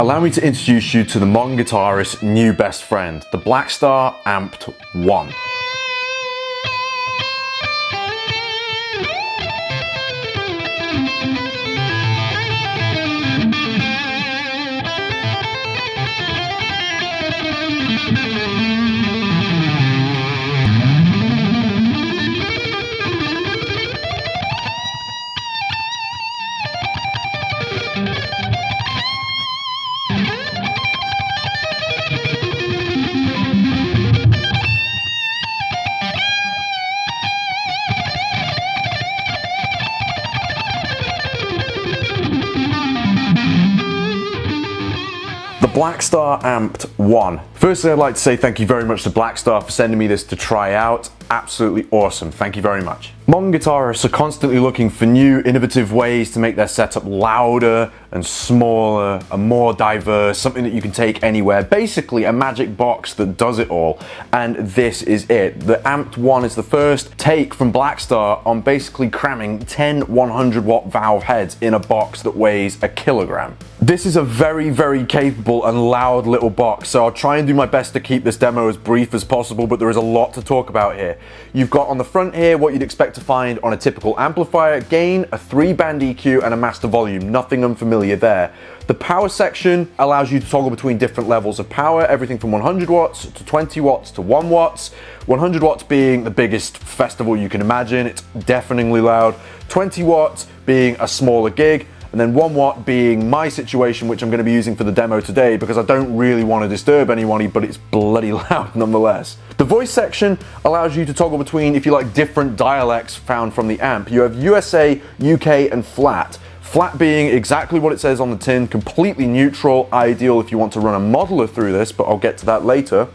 Allow me to introduce you to the modern guitarist's new best friend, the Blackstar AMPED 1. The Blackstar AMPED 1. Firstly, I'd like to say thank you very much to Blackstar for sending me this to try out. Absolutely awesome. Thank you very much. Modern guitarists are constantly looking for new, innovative ways to make their setup louder and smaller and more diverse, something that you can take anywhere. Basically, a magic box that does it all, and this is it. The AMPED 1 is the first take from Blackstar on basically cramming 10 100-watt valve heads in a box that weighs a kilogram. This is a very, very capable and loud little box, so I'll try and do my best to keep this demo as brief as possible, but there is a lot to talk about here. You've got on the front here what you'd expect to find on a typical amplifier: gain, a 3-band EQ, and a master volume. Nothing unfamiliar there. The power section allows you to toggle between different levels of power, everything from 100 watts to 20 watts to 1 watts. 100 watts being the biggest festival you can imagine, it's deafeningly loud. 20 watts being a smaller gig. And then 1 watt being my situation, which I'm going to be using for the demo today because I don't really want to disturb anyone, but it's bloody loud nonetheless. The voice section allows you to toggle between, if you like, different dialects found from the amp. You have USA, UK, and flat. Flat being exactly what it says on the tin, completely neutral, ideal if you want to run a modeler through this, but I'll get to that later.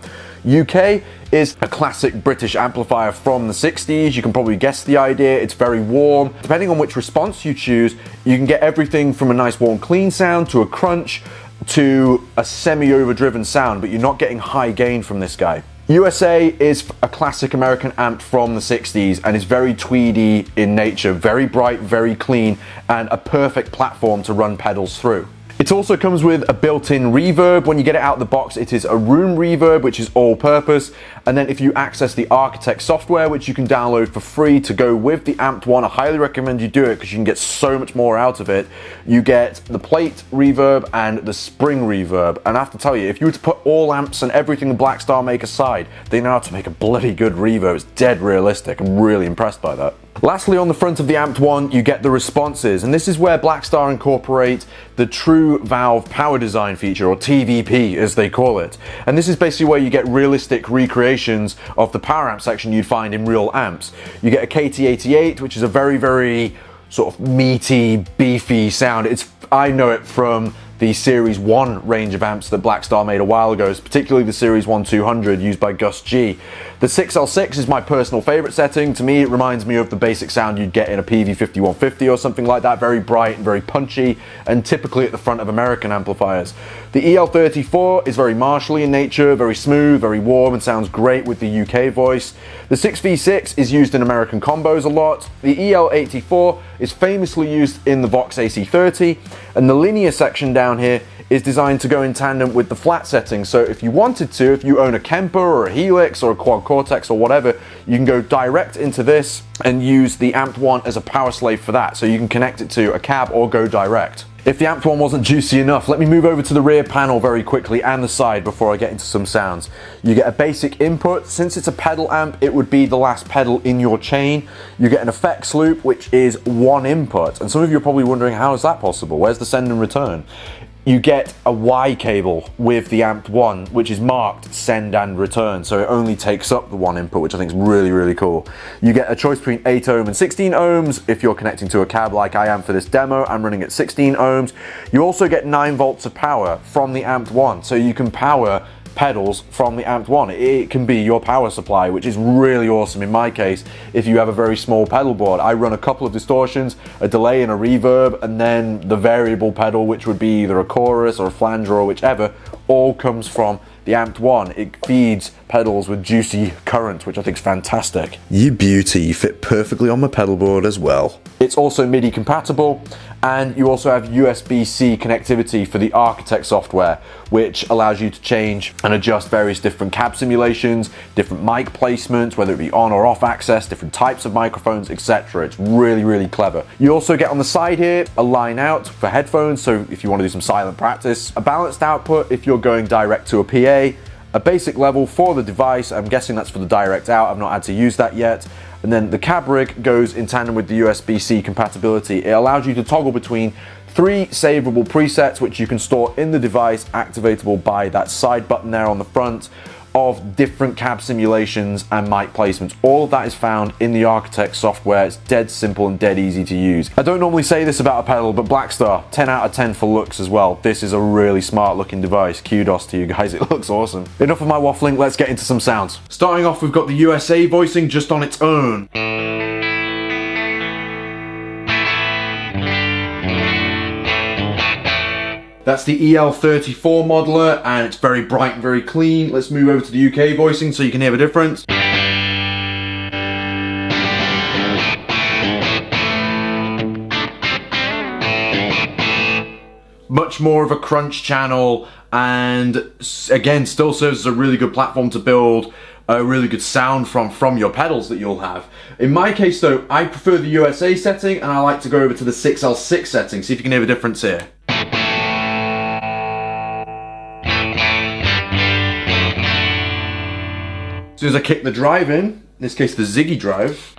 UK is a classic British amplifier from the 60s. You can probably guess the idea. It's very warm. Depending on which response you choose, you can get everything from a nice warm clean sound to a crunch to a semi-overdriven sound, but you're not getting high gain from this guy. USA is a classic American amp from the 60s and is very tweedy in nature, very bright, very clean, and a perfect platform to run pedals through. It also comes with a built-in reverb. When you get it out of the box, it is a room reverb, which is all-purpose. And then if you access the Architect software, which you can download for free to go with the AMPED 1, I highly recommend you do it because you can get so much more out of it. You get the plate reverb and the spring reverb. And I have to tell you, if you were to put all amps and everything the Blackstar make aside, they know how to make a bloody good reverb. It's dead realistic. I'm really impressed by that. Lastly, on the front of the AMPED 1, you get the responses, and this is where Blackstar incorporate the True Valve Power Design feature, or TVP as they call it. And this is basically where you get realistic recreations of the power amp section you'd find in real amps. You get a KT88, which is a very, very sort of meaty, beefy sound. I know it from the Series 1 range of amps that Blackstar made a while ago, particularly the Series 1 200 used by Gus G. The 6L6 is my personal favorite setting. To me, it reminds me of the basic sound you'd get in a PV5150 or something like that, very bright and very punchy, and typically at the front of American amplifiers. The EL34 is very martially in nature, very smooth, very warm, and sounds great with the UK voice. The 6V6 is used in American combos a lot. The EL84 is famously used in the Vox AC30, and the linear section down here is designed to go in tandem with the flat setting. So if you wanted to, if you own a Kemper or a Helix or a Quad Cortex or whatever, you can go direct into this and use the AMPED 1 as a power slave for that. So you can connect it to a cab or go direct. If the AMPED 1 wasn't juicy enough, let me move over to the rear panel very quickly and the side before I get into some sounds. You get a basic input. Since it's a pedal amp, it would be the last pedal in your chain. You get an effects loop, which is one input. And some of you are probably wondering, how is that possible? Where's the send and return? You get a Y cable with the AMPED 1, which is marked send and return, so it only takes up the one input, which I think is really, really cool. You get a choice between 8 ohm and 16 ohms. If you're connecting to a cab like I am for this demo, I'm running at 16 ohms. You also get 9 volts of power from the AMPED 1, so you can power pedals from the AMPED 1. It can be your power supply, which is really awesome in my case if you have a very small pedal board. I run a couple of distortions, a delay and a reverb, and then the variable pedal, which would be either a chorus or a flanger or whichever, all comes from the AMPED 1. It feeds pedals with juicy current, which I think is fantastic. You beauty, you fit perfectly on my pedal board as well. It's also MIDI compatible, and you also have USB-C connectivity for the Architect software, which allows you to change and adjust various different cab simulations, different mic placements, whether it be on or off access, different types of microphones, etc. It's really, really clever. You also get on the side here a line out for headphones, so if you want to do some silent practice, a balanced output if you're going direct to a PA, a basic level for the device, I'm guessing that's for the direct out, I've not had to use that yet. And then the cab rig goes in tandem with the USB-C compatibility. It allows you to toggle between 3 savable presets, which you can store in the device, activatable by that side button there on the front, of different cab simulations and mic placements. All of that is found in the Architect software. It's dead simple and dead easy to use. I don't normally say this about a pedal, but Blackstar, 10 out of 10 for looks as well. This is a really smart looking device. Kudos to you guys, it looks awesome. Enough of my waffling, let's get into some sounds. Starting off, we've got the USA voicing just on its own. That's the EL34 modeler, and it's very bright and very clean. Let's move over to the UK voicing so you can hear the difference. Much more of a crunch channel, and again, still serves as a really good platform to build a really good sound from your pedals that you'll have. In my case though, I prefer the USA setting, and I like to go over to the 6L6 setting. See if you can hear the difference here. As soon as I kick the drive in this case the Ziggy drive,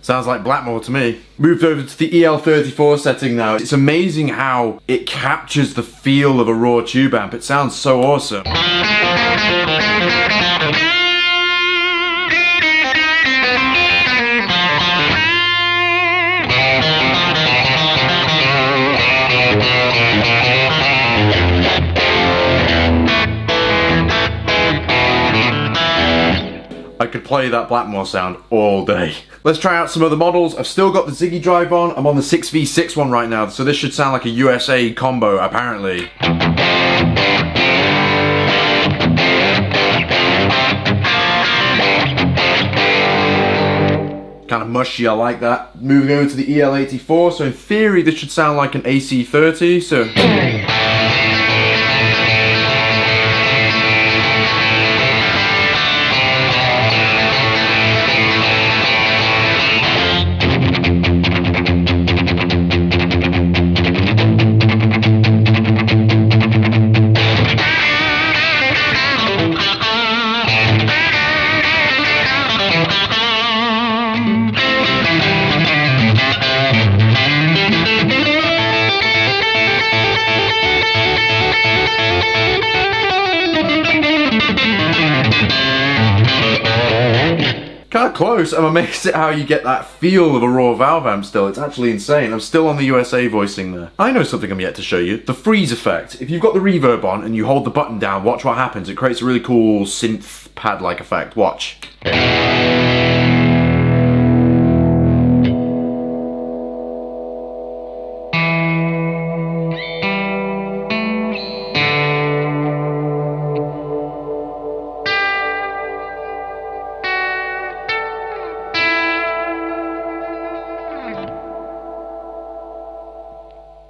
sounds like Blackmore to me. Moved over to the EL34 setting now. It's amazing how it captures the feel of a raw tube amp. It sounds so awesome. I could play that Blackmore sound all day. Let's try out some other models. I've still got the Ziggy drive on. I'm on the 6v6 one right now, so this should sound like a USA combo, apparently. Kind of mushy, I like that. Moving over to the EL84, so in theory this should sound like an AC30, so... Kind of close. I'm amazed at how you get that feel of a raw valve amp still. It's actually insane. I'm still on the USA voicing there. I know something I'm yet to show you. The freeze effect. If you've got the reverb on and you hold the button down, watch what happens. It creates a really cool synth pad-like effect. Watch.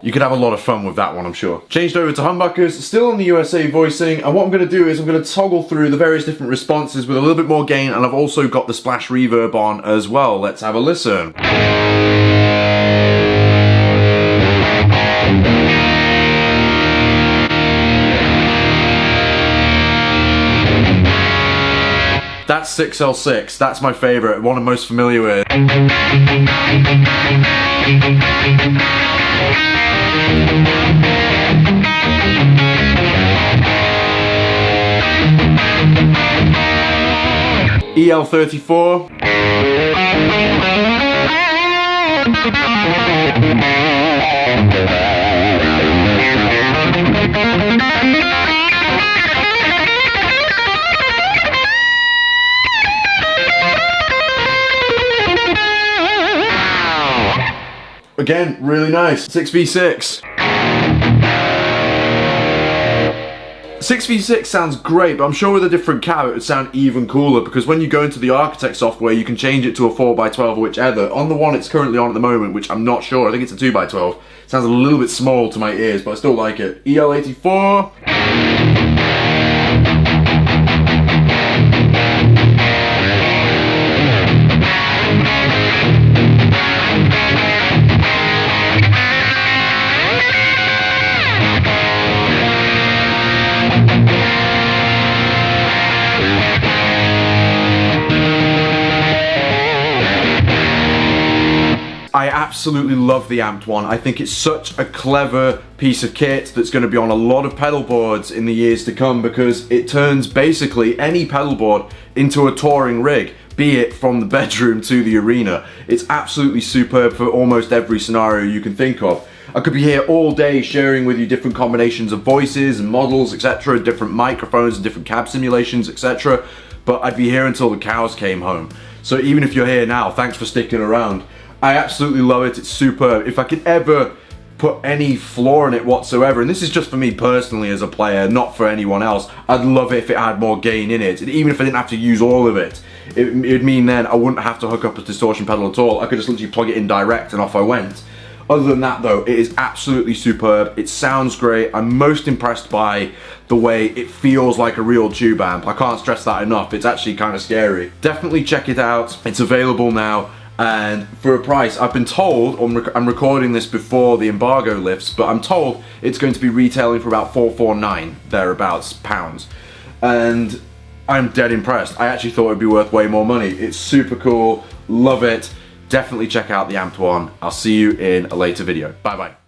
You could have a lot of fun with that one, I'm sure. Changed over to humbuckers, still on the USA voicing, and what I'm going to do is I'm going to toggle through the various different responses with a little bit more gain, and I've also got the splash reverb on as well. Let's have a listen. That's 6L6, that's my favourite, one I'm most familiar with. EL34. Again, really nice. 6v6. 6v6 sounds great, but I'm sure with a different cab it would sound even cooler, because when you go into the Architect software you can change it to a 4x12 or whichever. On the one it's currently on at the moment, which I'm not sure, I think it's a 2x12. It sounds a little bit small to my ears, but I still like it. EL84. I absolutely love the Amped one. I think it's such a clever piece of kit that's going to be on a lot of pedal boards in the years to come, because it turns basically any pedal board into a touring rig, be it from the bedroom to the arena. It's absolutely superb for almost every scenario you can think of. I could be here all day sharing with you different combinations of voices and models, etc., different microphones and different cab simulations, etc., but I'd be here until the cows came home. So even if you're here now, thanks for sticking around. I absolutely love it, it's superb. If I could ever put any flaw in it whatsoever, and this is just for me personally as a player, not for anyone else, I'd love it if it had more gain in it. And even if I didn't have to use all of it, it'd mean then I wouldn't have to hook up a distortion pedal at all. I could just literally plug it in direct and off I went. Other than that though, it is absolutely superb. It sounds great. I'm most impressed by the way it feels like a real tube amp. I can't stress that enough. It's actually kind of scary. Definitely check it out. It's available now. And for a price, I've been told, I'm recording this before the embargo lifts, but I'm told it's going to be retailing for about $449, thereabouts, pounds. And I'm dead impressed. I actually thought it'd be worth way more money. It's super cool, love it. Definitely check out the Amped one. I'll see you in a later video. Bye bye.